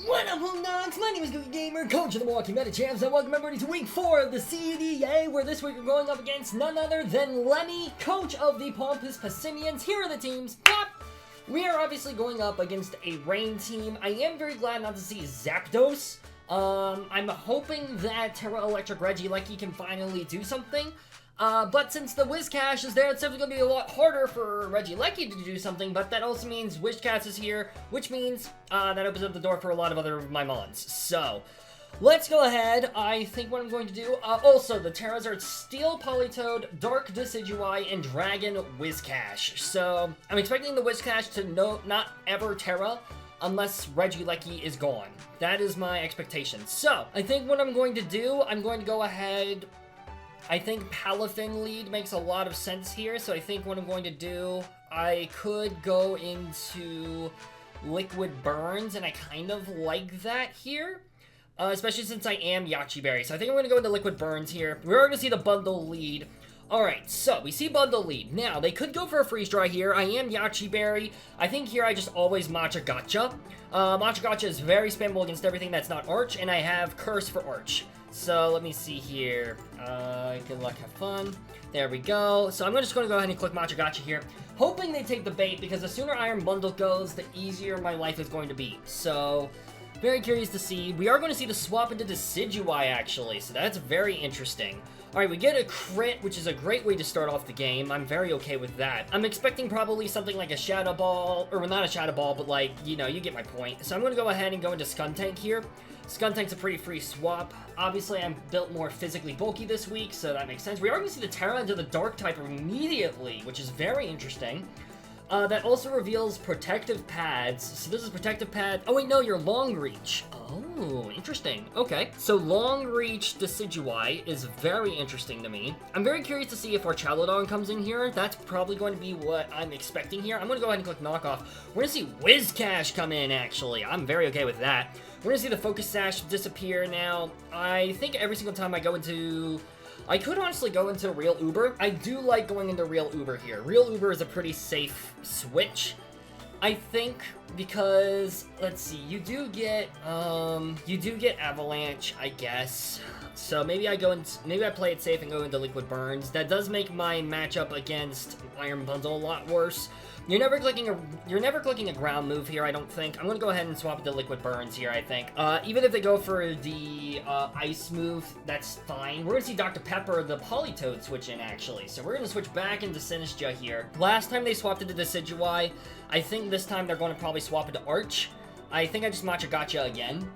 What up, Homedawgs? My name is Gokey Gamer, coach of the Milwaukee Medichams, and welcome everybody to week 4 of the CDA, where this week we're going up against none other than Lemey, coach of the Pompous Passimians. Here are the teams. Yep. We are obviously going up against a rain team. I am very glad not to see Zapdos. I'm hoping that TERA Electric Regieleki can finally do something. But since the Whiscash is there, it's definitely going to be a lot harder for Regieleki to do something, but that also means Whiscash is here, which means that opens up the door for a lot of other of my mons. So, let's go ahead. I think what I'm going to do, also, the Teras are Steel Politoed, Dark Decidueye, and Dragon Whiscash. So, I'm expecting the Whiscash to not ever Tera, unless Regieleki is gone. That is my expectation. So, I think what I'm going to do, I'm going to go ahead. I think Palafin lead makes a lot of sense here, so I think what I'm going to do, I could go into Liquid Burns, and I kind of like that here, especially since I am Yachi Berry. So I think I'm going to go into Liquid Burns here. We're going to see the bundle lead. Alright, so we see bundle lead. Now, they could go for a freeze dry here. I am Yachi Berry. I think here I just always Matcha Gotcha. Matcha Gotcha is very spammable against everything that's not Arch, and I have Curse for Arch. So let me see here. Good luck, have fun. There we go. So I'm just going to go ahead and click Matcha Gotcha here, hoping they take the bait, because the sooner Iron Bundle goes, the easier my life is going to be. So, very curious to see. We are going to see the swap into Decidueye, actually, so that's very interesting. Alright, we get a crit, which is a great way to start off the game. I'm very okay with that. I'm expecting probably something like a Shadow Ball, or well, not a Shadow Ball, but like, you know, you get my point. So I'm going to go ahead and go into Skuntank here. Skuntank's a pretty free swap. Obviously, I'm built more physically bulky this week, so that makes sense. We are going to see the Tera into the Dark type immediately, which is very interesting. That also reveals Protective Pads. So this is Protective Pad. Oh, wait, no, you're Long Reach. Oh, interesting. Okay, so Long Reach Decidueye is very interesting to me. I'm very curious to see if our Chalodon comes in here. That's probably going to be what I'm expecting here. I'm going to go ahead and click Knockoff. We're going to see Whiscash come in, actually. I'm very okay with that. We're going to see the Focus Sash disappear now. I think every single time I go into... I could honestly go into Real Uber. I do like going into Real Uber here. Real Uber is a pretty safe switch, I think, because, let's see, you do get Avalanche, I guess. So maybe I play it safe and go into Liquid Burns. That does make my matchup against Iron Bundle a lot worse. You're never clicking a ground move here, I don't think. I'm gonna go ahead and swap it to Liquid Burns here, I think. Even if they go for the ice move, that's fine. We're gonna see Dr. Pepper, the Politoed, switch in, actually. So we're gonna switch back into Sinistcha here. Last time they swapped into Decidueye. I think this time they're going to probably swap into Arch. I think I just Matcha Gotcha again.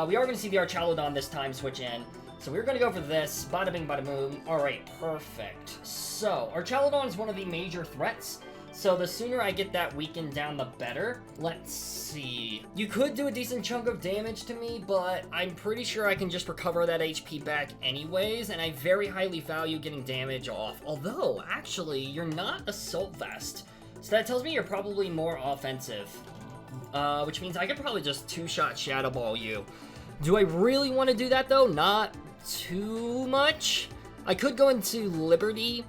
We are gonna see the Archalodon this time switch in. So we're gonna go for this. Bada bing, bada boom. Alright, perfect. So, Archalodon is one of the major threats. So the sooner I get that weakened down, the better. Let's see. You could do a decent chunk of damage to me, but I'm pretty sure I can just recover that HP back anyways, and I very highly value getting damage off. Although, actually, you're not Assault Vest. So that tells me you're probably more offensive. Which means I could probably just two-shot Shadow Ball you. Do I really want to do that, though? Not too much. I could go into Liberty.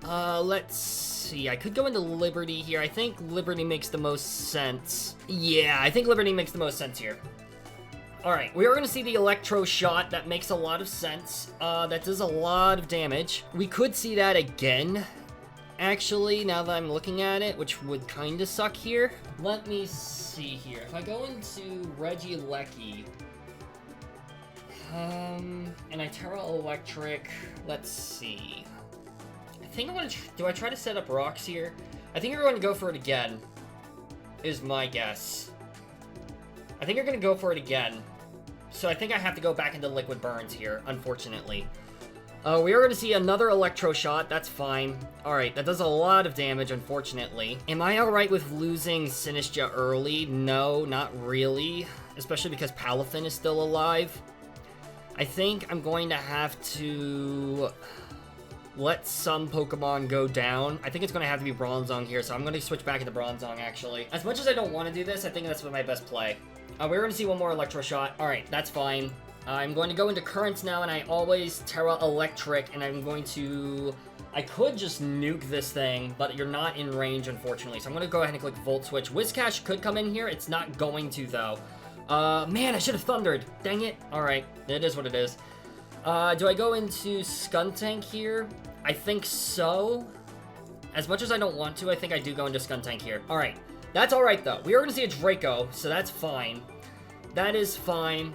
Let's see. I could go into Liberty here. I think Liberty makes the most sense. Yeah, I think Liberty makes the most sense here. Alright, we are going to see the Electro Shot. That makes a lot of sense. That does a lot of damage. We could see that again, actually, now that I'm looking at it, which would kind of suck here. Let me see here. If I go into Regieleki, and I TERA Electric, let's see. I think I'm gonna, do I try to set up rocks here? I think you're going to go for it again, is my guess. I think you're going to go for it again. So I think I have to go back into Liquid Burns here, unfortunately. We are going to see another Electro Shot, that's fine. Alright, that does a lot of damage, unfortunately. Am I alright with losing Sinistcha early? No, not really. Especially because Palafin is still alive. I think I'm going to have to let some Pokemon go down. I think it's going to have to be Bronzong here, so I'm going to switch back into Bronzong, actually. As much as I don't want to do this, I think that's my best play. We're going to see one more Electro Shot. Alright, that's fine. I'm going to go into Currents now, and I always TERA Electric, and I'm going to... I could just nuke this thing, but you're not in range, unfortunately. So I'm going to go ahead and click Volt Switch. Whiscash could come in here. It's not going to, though. Man, I should have thundered. Dang it. Alright, it is what it is. Do I go into Skuntank here? I think so. As much as I don't want to, I think I do go into Skuntank here. Alright, that's alright though. We are going to see a Draco, so that's fine. That is fine.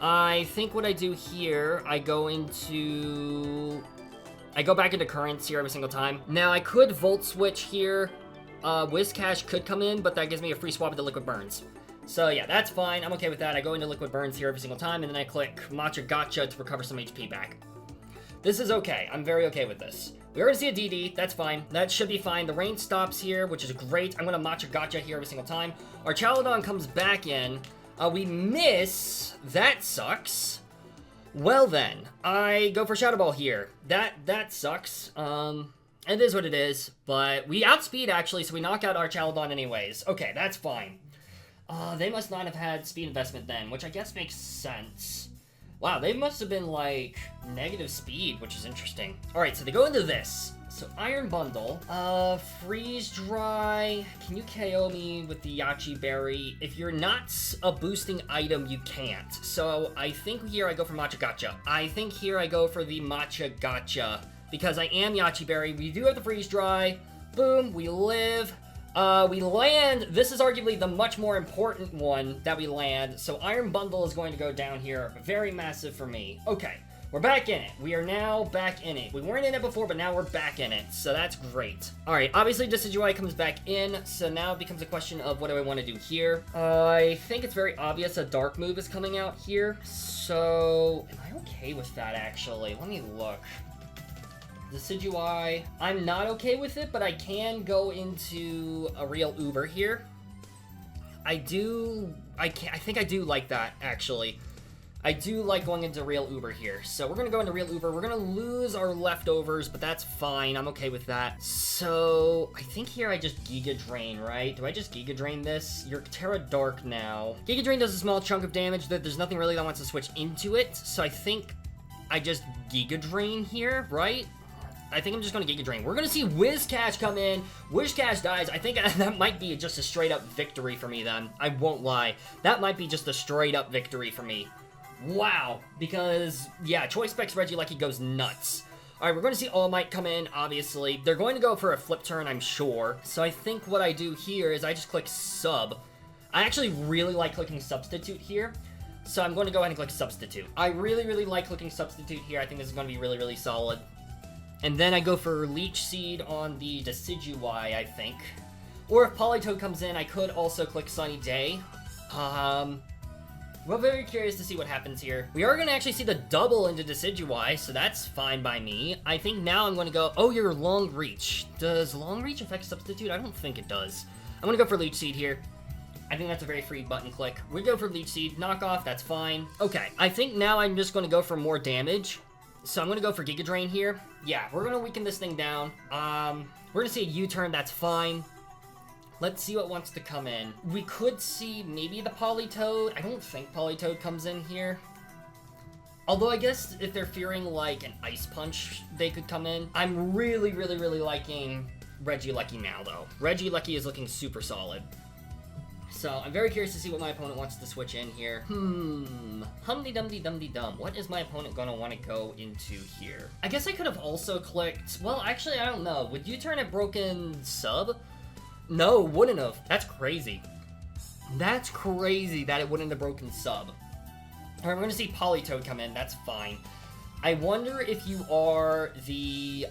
I think what I do here, I go back into Currents here every single time. Now, I could Volt Switch here. Whiscash could come in, but that gives me a free swap into Liquid Burns. So yeah, that's fine. I'm okay with that. I go into Liquid Burns here every single time, and then I click Matcha Gotcha to recover some HP back. This is okay. I'm very okay with this. We already see a DD. That's fine. That should be fine. The rain stops here, which is great. I'm going to Matcha Gotcha here every single time. Our Chaladon comes back in. We miss. That sucks. Well then, I go for Shadow Ball here. That sucks. It is what it is, but we outspeed actually, so we knock out our Chaladon anyways. Okay, that's fine. They must not have had speed investment then, which I guess makes sense. Wow, they must have been, like, negative speed, which is interesting. Alright, so they go into this. So, Iron Bundle. Freeze Dry. Can you KO me with the Yachi Berry? If you're not a boosting item, you can't. So, I think here I go for Matcha Gotcha. I think here I go for the Matcha Gotcha. Because I am Yachi Berry. We do have the Freeze Dry. Boom, we live. We land. This is arguably the much more important one that we land. So Iron Bundle is going to go down here. Very massive for me. Okay, we're back in it. We are now back in it. We weren't in it before, but now we're back in it. So that's great. All right, obviously Decidueye comes back in. So now it becomes a question of what do I want to do here? I think it's very obvious a Dark move is coming out here. So am I okay with that actually? Let me look. Decidueye, I'm not okay with it, but I can go into a real Uber here. I think I do like that, actually. I do like going into real Uber here. So we're going to go into real Uber. We're going to lose our leftovers, but that's fine. I'm okay with that. So I think here I just Giga Drain, right? Do I just Giga Drain this? You're TERA Dark now. Giga Drain does a small chunk of damage. There's nothing really that wants to switch into it. So I think I just Giga Drain here, right? I think I'm just going to Giga Drain. We're going to see Whiscash come in. Whiscash dies. I think that might be just a straight-up victory for me then. I won't lie. That might be just a straight-up victory for me. Wow. Because, yeah, Choice Specs Regieleki goes nuts. Alright, we're going to see All Might come in, obviously. They're going to go for a flip turn, I'm sure. So I think what I do here is I just click Sub. I actually really like clicking Substitute here. So I'm going to go ahead and click Substitute. I really, really like clicking Substitute here. I think this is going to be really, really solid. And then I go for Leech Seed on the Decidueye, I think. Or if Politoed comes in, I could also click Sunny Day. We're very curious to see what happens here. We are going to actually see the double into Decidueye, so that's fine by me. I think now I'm going to go, oh, you're Long Reach. Does Long Reach affect Substitute? I don't think it does. I'm going to go for Leech Seed here. I think that's a very free button click. We go for Leech Seed, knockoff, that's fine. Okay, I think now I'm just going to go for more damage. So I'm going to go for Giga Drain here. Yeah, we're going to weaken this thing down. We're going to see a U-turn. That's fine. Let's see what wants to come in. We could see maybe the Politoed. I don't think Politoed comes in here. Although I guess if they're fearing like an Ice Punch, they could come in. I'm really, really, really liking Regieleki now, though. Regieleki is looking super solid. So, I'm very curious to see what my opponent wants to switch in here. Humdy-dumdy-dumdy-dum. What is my opponent going to want to go into here? I guess I could have also clicked... Well, actually, I don't know. Would U-turn have broken Sub? No, wouldn't have. That's crazy. That's crazy that it wouldn't have broken Sub. Alright, we're going to see Politoed come in. That's fine. I wonder if you are the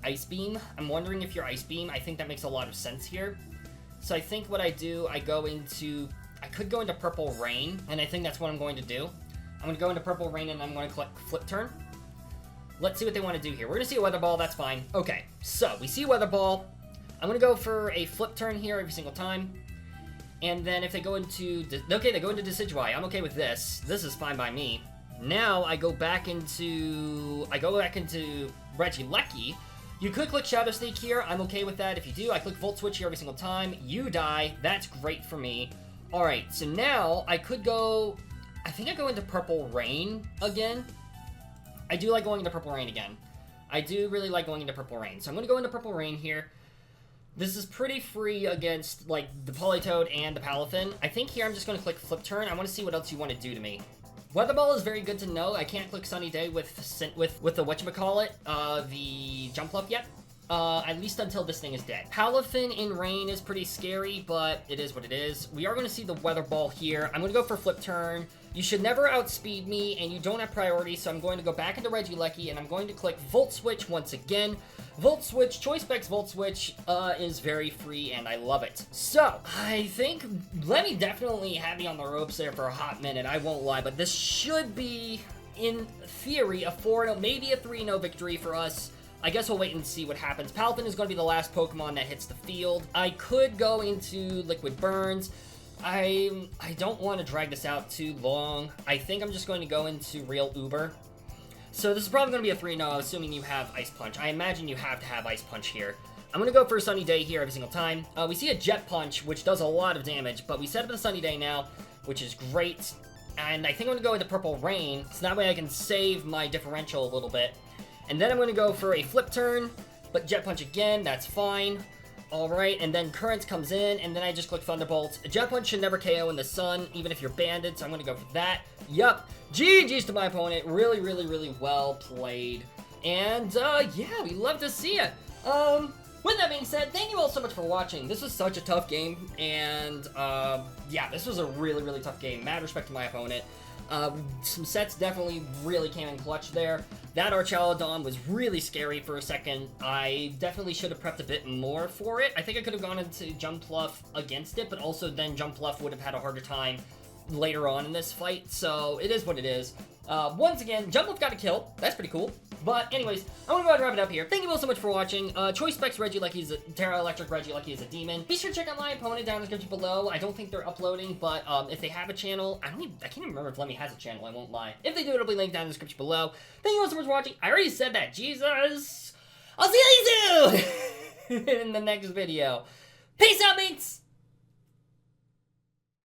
Ice Beam. I'm wondering if you're Ice Beam. I think that makes a lot of sense here. So I think what I do, I could go into Purple Rain, and I think that's what I'm going to do. I'm going to go into Purple Rain, and I'm going to click Flip Turn. Let's see what they want to do here. We're going to see a Weather Ball, that's fine. Okay, so we see a Weather Ball. I'm going to go for a Flip Turn here every single time. And then if they go into, they go into Decidueye. I'm okay with this. This is fine by me. Now I go back into Regieleki. You could click Shadow Sneak here. I'm okay with that. If you do, I click Volt Switch here every single time. You die. That's great for me. Alright, so now I could go... I think I go into Purple Rain again. I do like going into Purple Rain again. I do really like going into Purple Rain. So I'm going to go into Purple Rain here. This is pretty free against, like, the Politoed and the Palafin. I think here I'm just going to click Flip Turn. I want to see what else you want to do to me. Weather Ball is very good to know. I can't click Sunny Day with the whatchamacallit, the Jump Bluff yet. At least until this thing is dead. Palafin in rain is pretty scary, but it is what it is. We are going to see the Weather Ball here. I'm going to go for Flip Turn. You should never outspeed me, and you don't have priority, so I'm going to go back into Regieleki, and I'm going to click Volt Switch once again. Volt Switch, Choice Specs Volt Switch, is very free, and I love it. So, I think Lemey definitely had me on the ropes there for a hot minute, I won't lie, but this should be, in theory, a 4-0, maybe a 3-0 victory for us. I guess we'll wait and see what happens. Palafin is going to be the last Pokemon that hits the field. I could go into Liquid Burns. I don't want to drag this out too long. I think I'm just going to go into Real Uber. So this is probably going to be a 3-0, assuming you have Ice Punch. I imagine you have to have Ice Punch here. I'm going to go for a Sunny Day here every single time. We see a Jet Punch, which does a lot of damage, but we set up the Sunny Day now, which is great. And I think I'm going to go into Purple Rain, so that way I can save my differential a little bit. And then I'm going to go for a Flip Turn, but Jet Punch again, that's fine. Alright, and then Current comes in, and then I just click Thunderbolt. A Jet Punch should never KO in the sun, even if you're banded, so I'm going to go for that. Yup, GG's to my opponent. Really, really, really well played. And, yeah, we love to see it. With that being said, thank you all so much for watching. This was such a tough game, and, yeah, this was a really, really tough game. Mad respect to my opponent. Some sets definitely really came in clutch there. That Archaludon was really scary for a second. I definitely should have prepped a bit more for it. I think I could have gone into Jump Bluff against it, but also then Jump Bluff would have had a harder time later on in this fight, so it is what it is. Once again, Jump Bluff got a kill. That's pretty cool. But anyways, I'm gonna go ahead and wrap it up here. Thank you all so much for watching. Choice Specs Regieleki is a TERA Electric Regieleki is a demon. Be sure to check out my opponent down in the description below. I don't think they're uploading, but if they have a channel, I can't even remember if Lemey has a channel, I won't lie. If they do, it'll be linked down in the description below. Thank you all so much for watching. I already said that, Jesus. I'll see you soon in the next video. Peace out, mates!